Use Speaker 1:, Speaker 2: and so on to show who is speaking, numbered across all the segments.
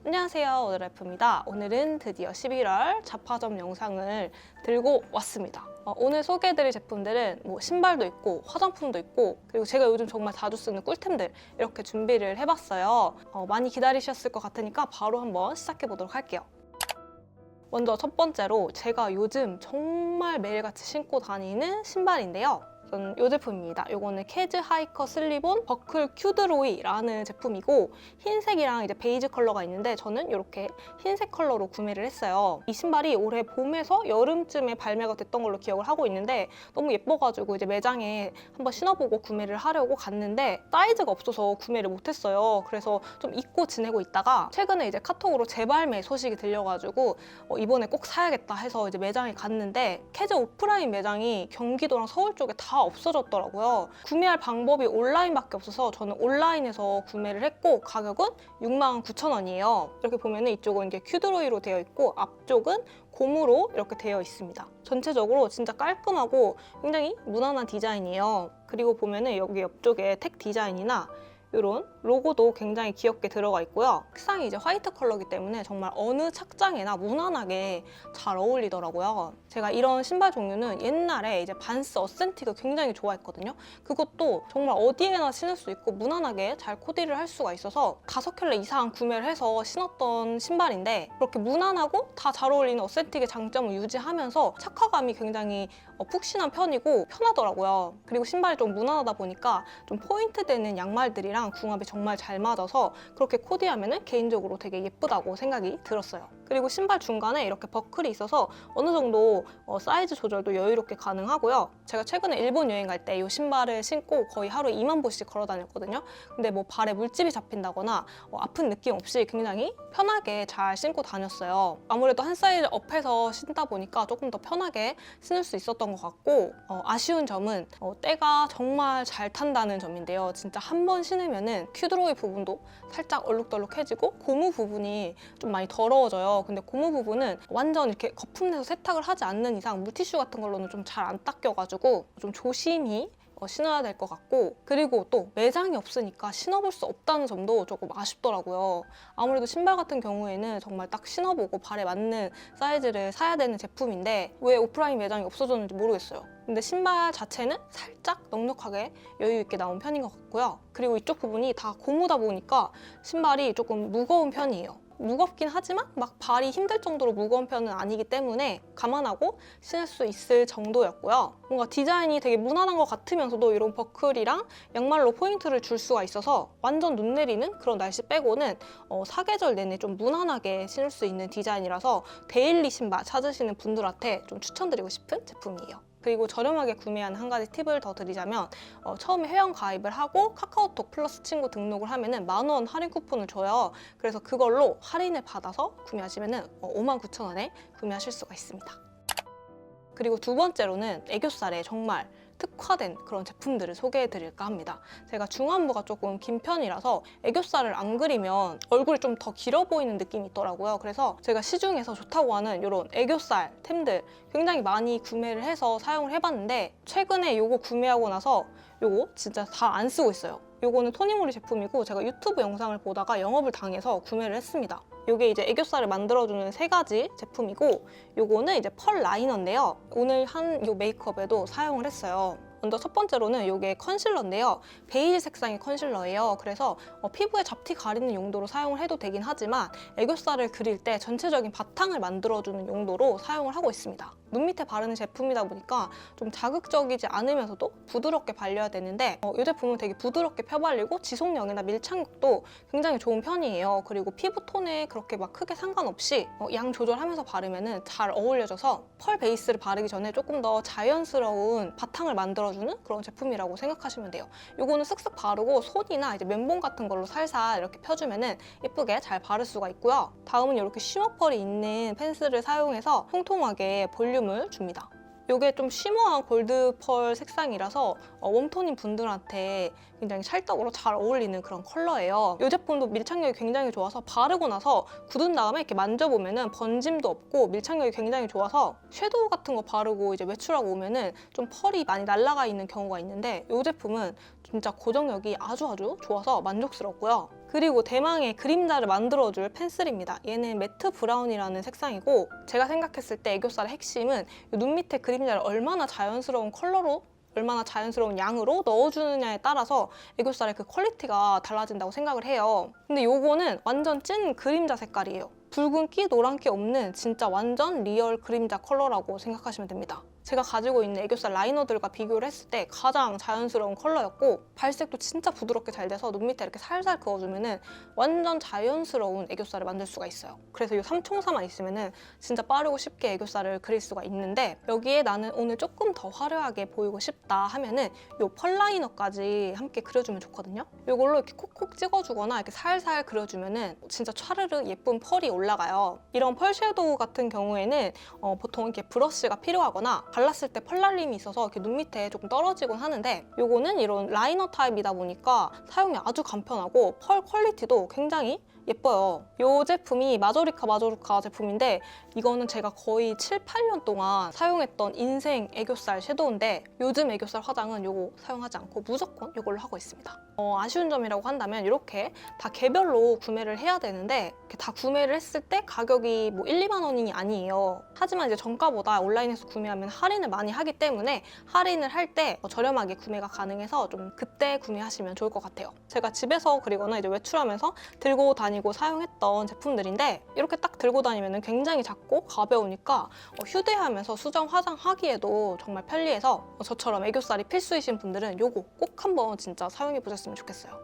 Speaker 1: 안녕하세요, 오드래프입니다. 오늘은 드디어 11월 잡화점 영상을 들고 왔습니다. 오늘 소개해드릴 제품들은 신발도 있고 화장품도 있고 그리고 제가 요즘 정말 자주 쓰는 꿀템들 이렇게 준비를 해봤어요. 많이 기다리셨을 것 같으니까 바로 한번 시작해보도록 할게요. 먼저 첫 번째로 제가 요즘 정말 매일같이 신고 다니는 신발인데요. 이 제품입니다. 이거는 캐즈 하이커 슬립온 버클 큐드로이라는 제품이고 흰색이랑 이제 베이지 컬러가 있는데 저는 이렇게 흰색 컬러로 구매를 했어요. 이 신발이 올해 봄에서 여름쯤에 발매가 됐던 걸로 기억을 하고 있는데 너무 예뻐가지고 이제 매장에 한번 신어보고 구매를 하려고 갔는데 사이즈가 없어서 구매를 못했어요. 그래서 좀 잊고 지내고 있다가 최근에 이제 카톡으로 재발매 소식이 들려가지고 이번에 꼭 사야겠다 해서 이제 매장에 갔는데 캐즈 오프라인 매장이 경기도랑 서울 쪽에 다 없어졌더라고요. 구매할 방법이 온라인밖에 없어서 저는 온라인에서 구매를 했고 가격은 69,000원이에요. 이렇게 보면 이쪽은 이게 큐드로이로 되어 있고 앞쪽은 고무로 이렇게 되어 있습니다. 전체적으로 진짜 깔끔하고 굉장히 무난한 디자인이에요. 그리고 보면은 여기 옆쪽에 택 디자인이나 이런 로고도 굉장히 귀엽게 들어가 있고요. 색상이 이제 화이트 컬러이기 때문에 정말 어느 착장에나 무난하게 잘 어울리더라고요. 제가 이런 신발 종류는 옛날에 이제 반스 어센틱을 굉장히 좋아했거든요. 그것도 정말 어디에나 신을 수 있고 무난하게 잘 코디를 할 수가 있어서 5켤레 이상 구매를 해서 신었던 신발인데 그렇게 무난하고 다 잘 어울리는 어센틱의 장점을 유지하면서 착화감이 굉장히 푹신한 편이고 편하더라고요. 그리고 신발이 좀 무난하다 보니까 좀 포인트 되는 양말들이랑 궁합이 정말 잘 맞아서 그렇게 코디하면 개인적으로 되게 예쁘다고 생각이 들었어요. 그리고 신발 중간에 이렇게 버클이 있어서 어느 정도 사이즈 조절도 여유롭게 가능하고요. 제가 최근에 일본 여행 갈 때 이 신발을 신고 거의 하루에 2만 보씩 걸어 다녔거든요. 근데 발에 물집이 잡힌다거나 아픈 느낌 없이 굉장히 편하게 잘 신고 다녔어요. 아무래도 한 사이즈 업해서 신다 보니까 조금 더 편하게 신을 수 있었던 것 같고 아쉬운 점은 때가 정말 잘 탄다는 점인데요. 진짜 한 번 신으면은 큐드로이 부분도 살짝 얼룩덜룩해지고 고무 부분이 좀 많이 더러워져요. 근데 고무 부분은 완전 이렇게 거품 내서 세탁을 하지 않는 이상 물티슈 같은 걸로는 좀 잘 안 닦여가지고 좀 조심히 신어야 될 것 같고 그리고 또 매장이 없으니까 신어볼 수 없다는 점도 조금 아쉽더라고요. 아무래도 신발 같은 경우에는 정말 딱 신어보고 발에 맞는 사이즈를 사야 되는 제품인데 왜 오프라인 매장이 없어졌는지 모르겠어요. 근데 신발 자체는 살짝 넉넉하게 여유 있게 나온 편인 것 같고요. 그리고 이쪽 부분이 다 고무다 보니까 신발이 조금 무거운 편이에요. 무겁긴 하지만 막 발이 힘들 정도로 무거운 편은 아니기 때문에 감안하고 신을 수 있을 정도였고요. 뭔가 디자인이 되게 무난한 것 같으면서도 이런 버클이랑 양말로 포인트를 줄 수가 있어서 완전 눈 내리는 그런 날씨 빼고는 사계절 내내 좀 무난하게 신을 수 있는 디자인이라서 데일리 신발 찾으시는 분들한테 좀 추천드리고 싶은 제품이에요. 그리고 저렴하게 구매한 한 가지 팁을 더 드리자면 처음에 회원 가입을 하고 카카오톡 플러스 친구 등록을 하면은 10,000원 할인 쿠폰을 줘요. 그래서 그걸로 할인을 받아서 구매하시면은 59,000원에 구매하실 수가 있습니다. 그리고 두 번째로는 애교살에 정말 특화된 그런 제품들을 소개해드릴까 합니다. 제가 중안부가 조금 긴 편이라서 애교살을 안 그리면 얼굴이 좀 더 길어 보이는 느낌이 있더라고요. 그래서 제가 시중에서 좋다고 하는 이런 애교살 템들 굉장히 많이 구매를 해서 사용을 해봤는데 최근에 이거 구매하고 나서 이거 진짜 다 안 쓰고 있어요. 이거는 토니모리 제품이고 제가 유튜브 영상을 보다가 영업을 당해서 구매를 했습니다. 이게 이제 애교살을 만들어주는 3가지 제품이고 요거는 이제 펄 라이너인데요. 오늘 한 이 메이크업에도 사용을 했어요. 먼저 첫 번째로는 이게 컨실러인데요. 베이지 색상의 컨실러예요. 그래서 피부에 잡티 가리는 용도로 사용을 해도 되긴 하지만 애교살을 그릴 때 전체적인 바탕을 만들어주는 용도로 사용을 하고 있습니다. 눈 밑에 바르는 제품이다 보니까 좀 자극적이지 않으면서도 부드럽게 발려야 되는데 이 제품은 되게 부드럽게 펴발리고 지속력이나 밀착력도 굉장히 좋은 편이에요. 그리고 피부톤에 그렇게 막 크게 상관없이 양 조절하면서 바르면 잘 어울려져서 펄 베이스를 바르기 전에 조금 더 자연스러운 바탕을 만들어주는 그런 제품이라고 생각하시면 돼요. 이거는 쓱쓱 바르고 손이나 이제 면봉 같은 걸로 살살 이렇게 펴주면 예쁘게 잘 바를 수가 있고요. 다음은 이렇게 쉬머 펄이 있는 펜슬을 사용해서 통통하게 볼륨을 줍니다. 이게 좀 쉬머한 골드 펄 색상이라서 웜톤인 분들한테 굉장히 찰떡으로 잘 어울리는 그런 컬러예요. 이 제품도 밀착력이 굉장히 좋아서 바르고 나서 굳은 다음에 이렇게 만져보면 번짐도 없고 밀착력이 굉장히 좋아서 섀도우 같은 거 바르고 이제 외출하고 오면은 좀 펄이 많이 날아가 있는 경우가 있는데 이 제품은 진짜 고정력이 아주 좋아서 만족스럽고요. 그리고 대망의 그림자를 만들어줄 펜슬입니다. 얘는 매트 브라운이라는 색상이고 제가 생각했을 때 애교살의 핵심은 눈 밑에 그림자를 얼마나 자연스러운 컬러로 얼마나 자연스러운 양으로 넣어주느냐에 따라서 애교살의 그 퀄리티가 달라진다고 생각을 해요. 근데 요거는 완전 찐 그림자 색깔이에요. 붉은기, 노란기 없는 진짜 완전 리얼 그림자 컬러라고 생각하시면 됩니다. 제가 가지고 있는 애교살 라이너들과 비교를 했을 때 가장 자연스러운 컬러였고 발색도 진짜 부드럽게 잘 돼서 눈 밑에 이렇게 살살 그어주면은 완전 자연스러운 애교살을 만들 수가 있어요. 그래서 이 3총사만 있으면은 진짜 빠르고 쉽게 애교살을 그릴 수가 있는데 여기에 나는 오늘 조금 더 화려하게 보이고 싶다 하면은 이 펄 라이너까지 함께 그려주면 좋거든요. 이걸로 이렇게 콕콕 찍어주거나 이렇게 살살 그려주면은 진짜 촤르르 예쁜 펄이 올라가요. 이런 펄 섀도우 같은 경우에는 보통 이렇게 브러쉬가 필요하거나 발랐을 때 펄날림이 있어서 이렇게 눈 밑에 조금 떨어지곤 하는데 요거는 이런 라이너 타입이다 보니까 사용이 아주 간편하고 펄 퀄리티도 굉장히 예뻐요. 이 제품이 마조리카 제품인데 이거는 제가 거의 7, 8년 동안 사용했던 인생 애교살 섀도우인데 요즘 애교살 화장은 이거 사용하지 않고 무조건 이걸로 하고 있습니다. 아쉬운 점이라고 한다면 이렇게 다 개별로 구매를 해야 되는데 이렇게 다 구매를 했을 때 가격이 뭐 1, 2만 원이 아니에요. 하지만 이제 정가보다 온라인에서 구매하면 할인을 많이 하기 때문에 할인을 할 때 저렴하게 구매가 가능해서 좀 그때 구매하시면 좋을 것 같아요. 제가 집에서 그리거나 이제 외출하면서 들고 다니고 사용했던 제품들인데 이렇게 딱 들고 다니면 굉장히 작고 가벼우니까 휴대하면서 수정 화장하기에도 정말 편리해서 저처럼 애교살이 필수이신 분들은 요거 꼭 한번 진짜 사용해 보셨으면 좋겠어요.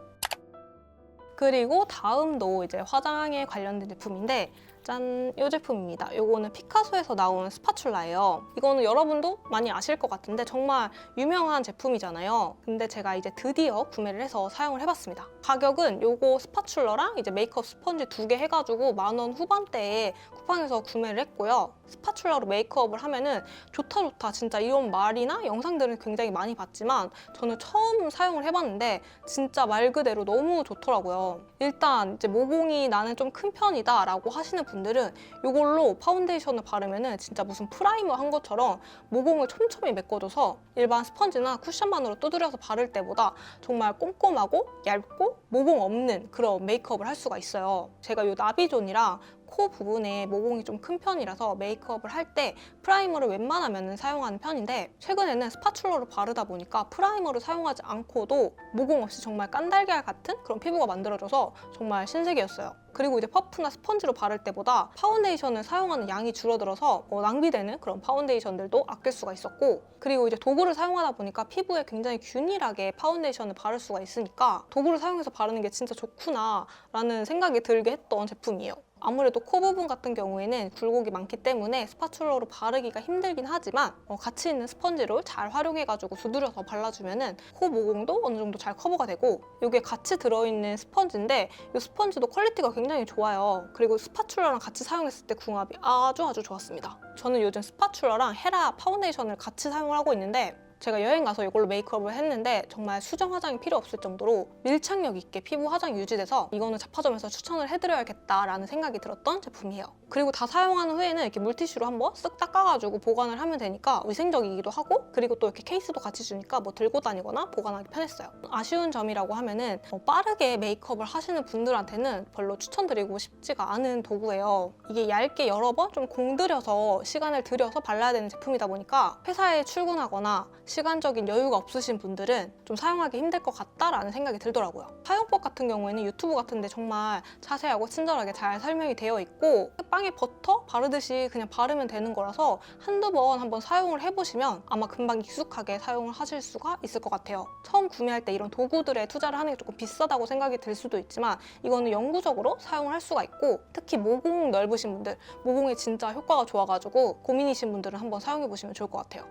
Speaker 1: 그리고 다음도 이제 화장에 관련된 제품인데 짠! 이 제품입니다. 이거는 피카소에서 나온 스파츌라예요. 이거는 여러분도 많이 아실 것 같은데 정말 유명한 제품이잖아요. 근데 제가 이제 드디어 구매를 해서 사용을 해봤습니다. 가격은 요거 스파츌러랑 이제 메이크업 스펀지 2개 해가지고 10,000원 후반대에 쿠팡에서 구매를 했고요. 스파츌러로 메이크업을 하면은 좋다 진짜 이런 말이나 영상들은 굉장히 많이 봤지만 저는 처음 사용을 해봤는데 진짜 말 그대로 너무 좋더라고요. 일단 이제 모공이 나는 좀 큰 편이다 라고 하시는 분들은 이걸로 파운데이션을 바르면은 진짜 무슨 프라이머 한 것처럼 모공을 촘촘히 메꿔줘서 일반 스펀지나 쿠션만으로 두드려서 바를 때보다 정말 꼼꼼하고 얇고 모공 없는 그런 메이크업을 할 수가 있어요. 제가 이 나비존이랑 코 부분에 모공이 좀 큰 편이라서 메이크업을 할 때 프라이머를 웬만하면 사용하는 편인데 최근에는 스파츌러로 바르다 보니까 프라이머를 사용하지 않고도 모공 없이 정말 깐달걀 같은 그런 피부가 만들어져서 정말 신세계였어요. 그리고 이제 퍼프나 스펀지로 바를 때보다 파운데이션을 사용하는 양이 줄어들어서 낭비되는 그런 파운데이션들도 아낄 수가 있었고 그리고 이제 도구를 사용하다 보니까 피부에 굉장히 균일하게 파운데이션을 바를 수가 있으니까 도구를 사용해서 바르는 게 진짜 좋구나 라는 생각이 들게 했던 제품이에요. 아무래도 코 부분 같은 경우에는 굴곡이 많기 때문에 스파츌러로 바르기가 힘들긴 하지만 같이 있는 스펀지를 잘 활용해가지고 두드려서 발라주면은 코 모공도 어느 정도 잘 커버가 되고 이게 같이 들어있는 스펀지인데 이 스펀지도 퀄리티가 굉장히 좋아요. 그리고 스파츌러랑 같이 사용했을 때 궁합이 아주 좋았습니다. 저는 요즘 스파츌러랑 헤라 파운데이션을 같이 사용을 하고 있는데 제가 여행 가서 이걸로 메이크업을 했는데 정말 수정 화장이 필요 없을 정도로 밀착력 있게 피부 화장이 유지돼서 이거는 자파점에서 추천을 해드려야겠다라는 생각이 들었던 제품이에요. 그리고 다 사용한 후에는 이렇게 물티슈로 한번 쓱 닦아가지고 보관을 하면 되니까 위생적이기도 하고 그리고 또 이렇게 케이스도 같이 주니까 뭐 들고 다니거나 보관하기 편했어요. 아쉬운 점이라고 하면은 빠르게 메이크업을 하시는 분들한테는 별로 추천드리고 싶지가 않은 도구예요. 이게 얇게 여러 번 좀 공들여서 시간을 들여서 발라야 되는 제품이다 보니까 회사에 출근하거나 시간적인 여유가 없으신 분들은 좀 사용하기 힘들 것 같다라는 생각이 들더라고요. 사용법 같은 경우에는 유튜브 같은데 정말 자세하고 친절하게 잘 설명이 되어 있고 빵에 버터 바르듯이 그냥 바르면 되는 거라서 한두 번 한번 사용을 해보시면 아마 금방 익숙하게 사용을 하실 수가 있을 것 같아요. 처음 구매할 때 이런 도구들에 투자를 하는 게 조금 비싸다고 생각이 들 수도 있지만 이거는 영구적으로 사용을 할 수가 있고 특히 모공 넓으신 분들, 모공에 진짜 효과가 좋아가지고 고민이신 분들은 한번 사용해보시면 좋을 것 같아요.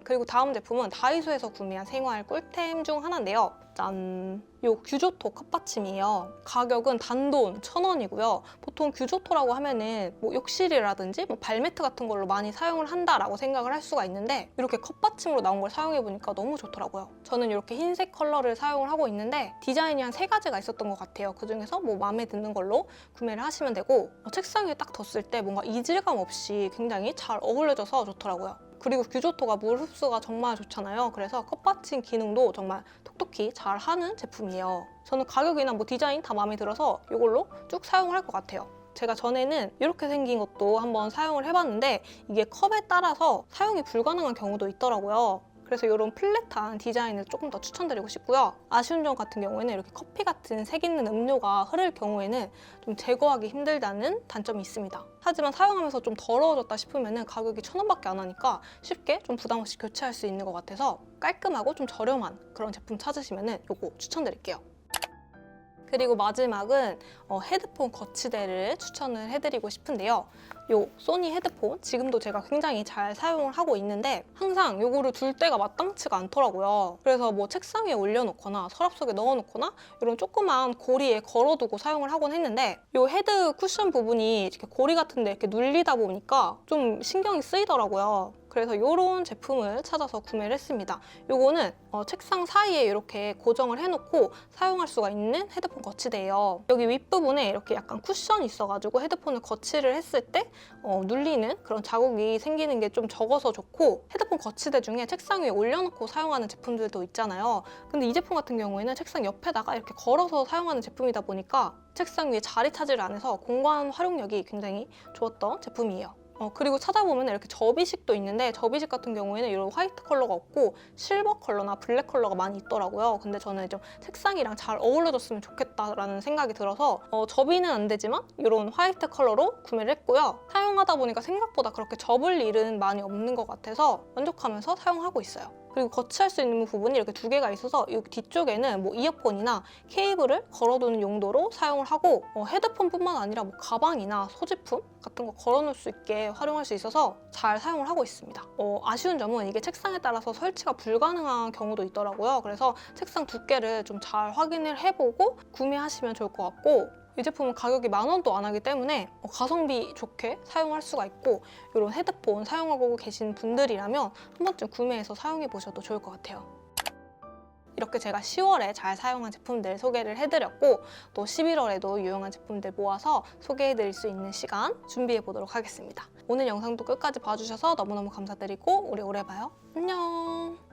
Speaker 1: 그리고 다음 제품은 다이소에서 구매한 생활 꿀템 중 하나인데요. 짠! 요 규조토 컵받침이에요. 가격은 단돈 1,000원이고요. 보통 규조토라고 하면은 뭐 욕실이라든지 뭐 발매트 같은 걸로 많이 사용을 한다라고 생각을 할 수가 있는데 이렇게 컵받침으로 나온 걸 사용해보니까 너무 좋더라고요. 저는 이렇게 흰색 컬러를 사용을 하고 있는데 디자인이 한 3가지가 있었던 것 같아요. 그중에서 뭐 마음에 드는 걸로 구매를 하시면 되고 책상에 딱 뒀을 때 뭔가 이질감 없이 굉장히 잘 어울려져서 좋더라고요. 그리고 규조토가 물 흡수가 정말 좋잖아요. 그래서 컵받침 기능도 정말 톡톡히 잘 하는 제품이에요. 저는 가격이나 뭐 디자인 다 마음에 들어서 이걸로 쭉 사용할 것 같아요. 제가 전에는 이렇게 생긴 것도 한번 사용을 해봤는데 이게 컵에 따라서 사용이 불가능한 경우도 있더라고요. 그래서 이런 플랫한 디자인을 조금 더 추천드리고 싶고요. 아쉬운 점 같은 경우에는 이렇게 커피 같은 색 있는 음료가 흐를 경우에는 좀 제거하기 힘들다는 단점이 있습니다. 하지만 사용하면서 좀 더러워졌다 싶으면 가격이 1,000원밖에 안 하니까 쉽게 좀 부담 없이 교체할 수 있는 것 같아서 깔끔하고 좀 저렴한 그런 제품 찾으시면 이거 추천드릴게요. 그리고 마지막은 헤드폰 거치대를 추천을 해드리고 싶은데요. 요 소니 헤드폰 지금도 제가 굉장히 잘 사용을 하고 있는데 항상 요거를 둘 때가 마땅치가 않더라고요. 그래서 뭐 책상 위에 올려놓거나 서랍 속에 넣어놓거나 이런 조그만 고리에 걸어두고 사용을 하곤 했는데 요 헤드 쿠션 부분이 이렇게 고리 같은 데 이렇게 눌리다 보니까 좀 신경이 쓰이더라고요. 그래서 이런 제품을 찾아서 구매를 했습니다. 요거는 책상 사이에 이렇게 고정을 해놓고 사용할 수가 있는 헤드폰 거치대예요. 여기 윗부분에 이렇게 약간 쿠션이 있어가지고 헤드폰을 거치를 했을 때 눌리는 그런 자국이 생기는 게 좀 적어서 좋고, 헤드폰 거치대 중에 책상 위에 올려놓고 사용하는 제품들도 있잖아요. 근데 이 제품 같은 경우에는 책상 옆에다가 이렇게 걸어서 사용하는 제품이다 보니까 책상 위에 자리 차지를 안 해서 공간 활용력이 굉장히 좋았던 제품이에요. 그리고 찾아보면 이렇게 접이식도 있는데 접이식 같은 경우에는 이런 화이트 컬러가 없고 실버 컬러나 블랙 컬러가 많이 있더라고요. 근데 저는 좀 색상이랑 잘 어울려졌으면 좋겠다라는 생각이 들어서 접이는 안 되지만 이런 화이트 컬러로 구매를 했고요. 사용하다 보니까 생각보다 그렇게 접을 일은 많이 없는 것 같아서 만족하면서 사용하고 있어요. 그리고 거치할 수 있는 부분이 이렇게 두 개가 있어서 이 뒤쪽에는 뭐 이어폰이나 케이블을 걸어두는 용도로 사용을 하고 헤드폰뿐만 아니라 뭐 가방이나 소지품 같은 거 걸어놓을 수 있게 활용할 수 있어서 잘 사용을 하고 있습니다. 아쉬운 점은 이게 책상에 따라서 설치가 불가능한 경우도 있더라고요. 그래서 책상 두께를 좀 잘 확인을 해보고 구매하시면 좋을 것 같고, 이 제품은 가격이 10,000원도 안 하기 때문에 가성비 좋게 사용할 수가 있고, 이런 헤드폰 사용하고 계신 분들이라면 한 번쯤 구매해서 사용해 보셔도 좋을 것 같아요. 이렇게 제가 10월에 잘 사용한 제품들 소개를 해드렸고, 또 11월에도 유용한 제품들 모아서 소개해드릴 수 있는 시간 준비해 보도록 하겠습니다. 오늘 영상도 끝까지 봐주셔서 너무너무 감사드리고 우리 오래 봐요. 안녕.